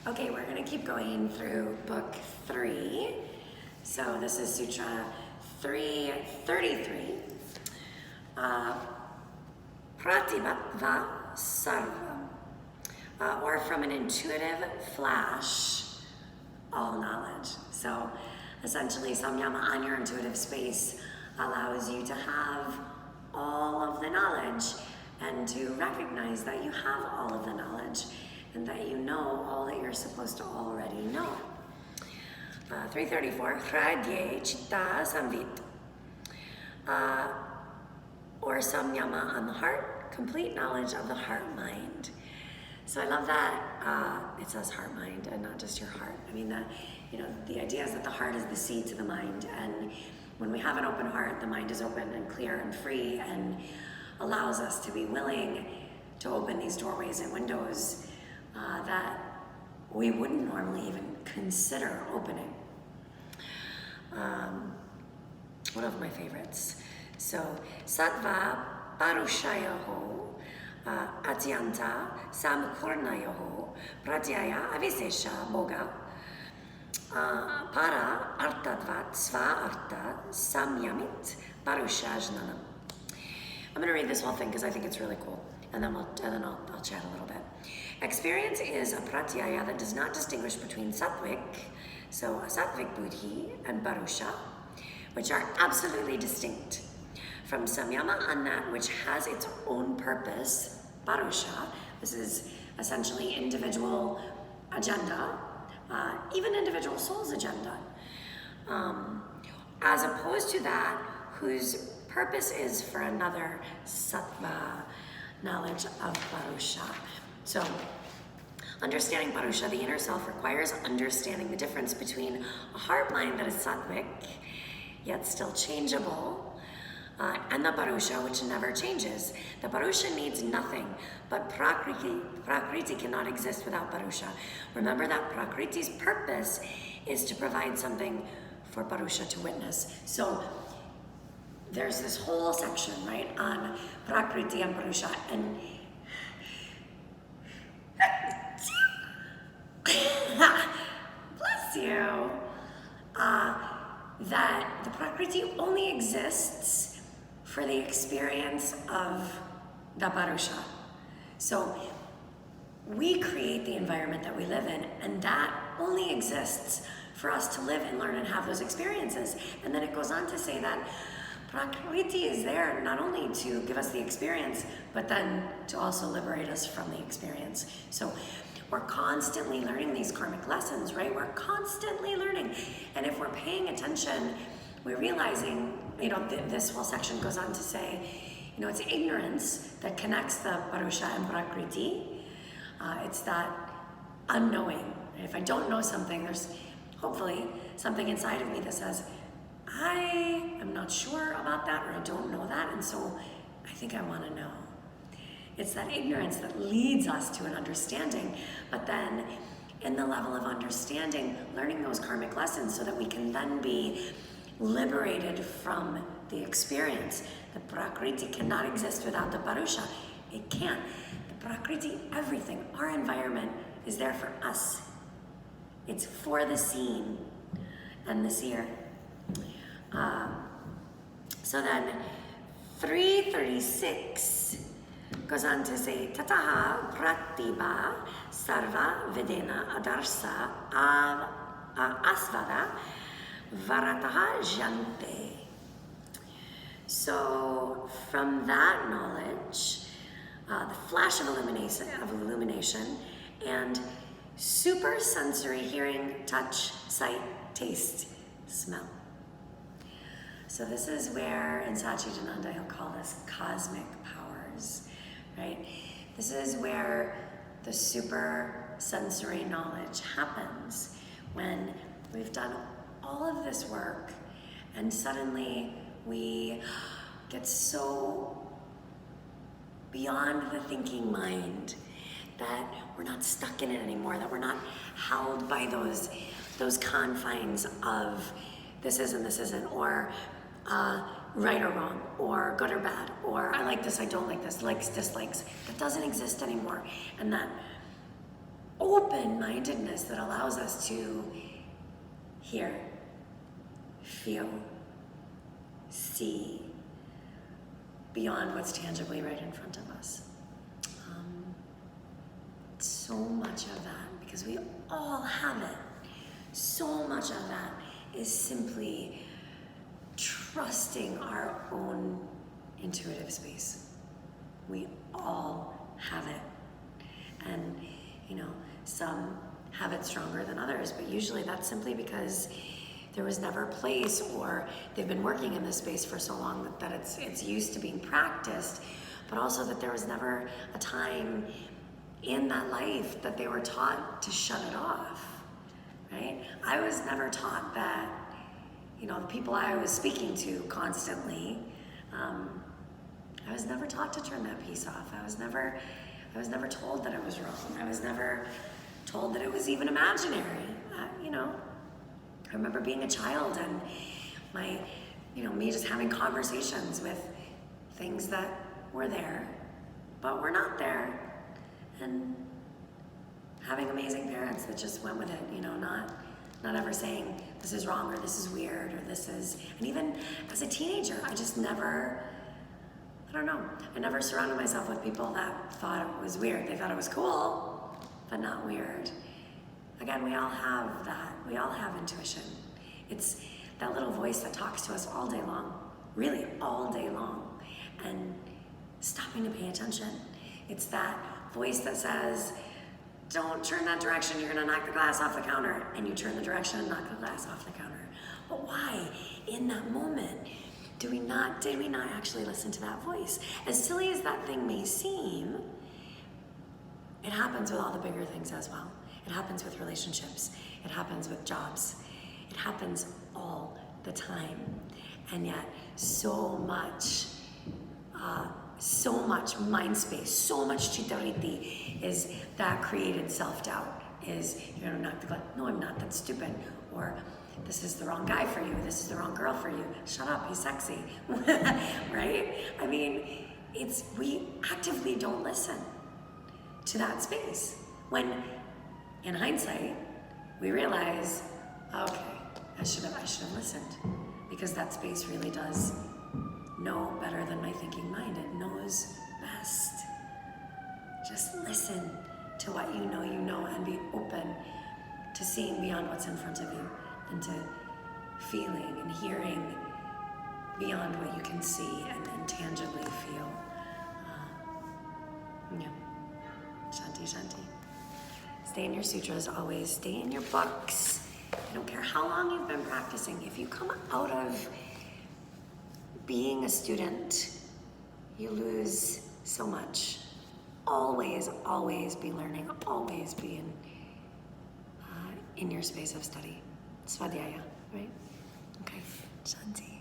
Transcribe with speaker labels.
Speaker 1: Okay, we're going to keep going through book 3. So this is Sutra 333. Pratibatva sarvam, or from an intuitive flash, all knowledge. So essentially, samyama on your intuitive space allows you to have all of the knowledge and to recognize that you have all of the knowledge and that you know all that you're supposed to already know. 334, hradye chitta samvit, or samyama on the heart, complete knowledge of the heart-mind. So I love that it says heart-mind and not just your heart. I mean, the idea is that the heart is the seed to the mind, and when we have an open heart, the mind is open and clear and free and allows us to be willing to open these doorways and windows that we wouldn't normally even consider opening. One of my favorites. So, sattva parushayaho atyanta samkurnayaho pratyaya avisesha boga para artadvat sva arta samyamit parushajnanam. I'm going to read this whole thing because I think it's really cool, and then I'll chat a little bit. Experience is a pratyaya that does not distinguish between sattvic, so sattvic buddhi, and parusha, which are absolutely distinct from samyama on that which has its own purpose, parusha. This is essentially individual agenda, even individual soul's agenda, as opposed to that whose purpose is for another, sattva, knowledge of parusha. So, understanding parusha, the inner self, requires understanding the difference between a heart mind that is sattvic, yet still changeable, and the parusha, which never changes. The parusha needs nothing, but prakriti cannot exist without parusha. Remember that prakriti's purpose is to provide something for parusha to witness. So there's this whole section, right, on prakriti and parusha, and bless you, that the prakriti only exists for the experience of the parusha. So we create the environment that we live in, and that only exists for us to live and learn and have those experiences. And then it goes on to say that prakriti is there not only to give us the experience, but then to also liberate us from the experience. So we're constantly learning these karmic lessons, right? We're constantly learning. And if we're paying attention, we're realizing, this whole section goes on to say, it's ignorance that connects the parusha and prakriti. It's that unknowing. If I don't know something, there's hopefully something inside of me that says, I am not sure about that, or I don't know that, and so I think I want to know. It's that ignorance that leads us to an understanding, but then in the level of understanding, learning those karmic lessons so that we can then be liberated from the experience. The prakriti cannot exist without the parusha. It can't. The prakriti, everything, our environment is there for us. It's for the seen and the seer. So then 336 goes on to say, tataha pratibha sarva vedena adarsa asvada varataha jante. So from that knowledge, the flash of illumination and super sensory hearing, touch, sight, taste, smell. So this is where, in Satchidananda, he'll call this cosmic powers, right? This is where the super sensory knowledge happens, when we've done all of this work and suddenly we get so beyond the thinking mind that we're not stuck in it anymore, that we're not held by those confines of this is and this isn't, or right or wrong, or good or bad, or I like this, I don't like this, likes, dislikes. That doesn't exist anymore. And that open-mindedness that allows us to hear, feel, see beyond what's tangibly right in front of us. So much of that, because we all have it, so much of that is simply trusting our own intuitive space. We all have it. And, some have it stronger than others, but usually that's simply because there was never a place, or they've been working in this space for so long that it's used to being practiced, but also that there was never a time in that life that they were taught to shut it off, right? I was never taught that, the people I was speaking to constantly, I was never taught to turn that piece off. I was never told that it was wrong. I was never told that it was even imaginary. I remember being a child and me just having conversations with things that were there, but were not there. And having amazing parents that just went with it, not ever saying this is wrong or this is weird or this is, and even as a teenager, I just never, I never surrounded myself with people that thought it was weird. They thought it was cool, but not weird. Again, we all have that. We all have intuition. It's that little voice that talks to us all day long, really all day long, and stopping to pay attention. It's that voice that says, don't turn that direction, you're gonna knock the glass off the counter, and you turn the direction and knock the glass off the counter. But why, in that moment, did we not actually listen to that voice? As silly as that thing may seem, it happens with all the bigger things as well. It happens with relationships, it happens with jobs, it happens all the time. And yet, so much mind space, so much chitta vritti is that created self-doubt. Is, you're gonna knock the glass, no I'm not, that's stupid. Or, this is the wrong guy for you, this is the wrong girl for you, shut up, he's sexy, right? I mean, we actively don't listen to that space. When, in hindsight, we realize, okay, I should have listened, because that space really does know better than my thinking mind. It knows best. Just listen to what you know and be open to seeing beyond what's in front of you and to feeling and hearing beyond what you can see and tangibly feel. Shanti, shanti. Stay in your sutras always. Stay in your books. I don't care how long you've been practicing. If you come out of being a student, you lose so much. Always, always be learning. Always be in your space of study. Svadhyaya, right? Okay, shanti.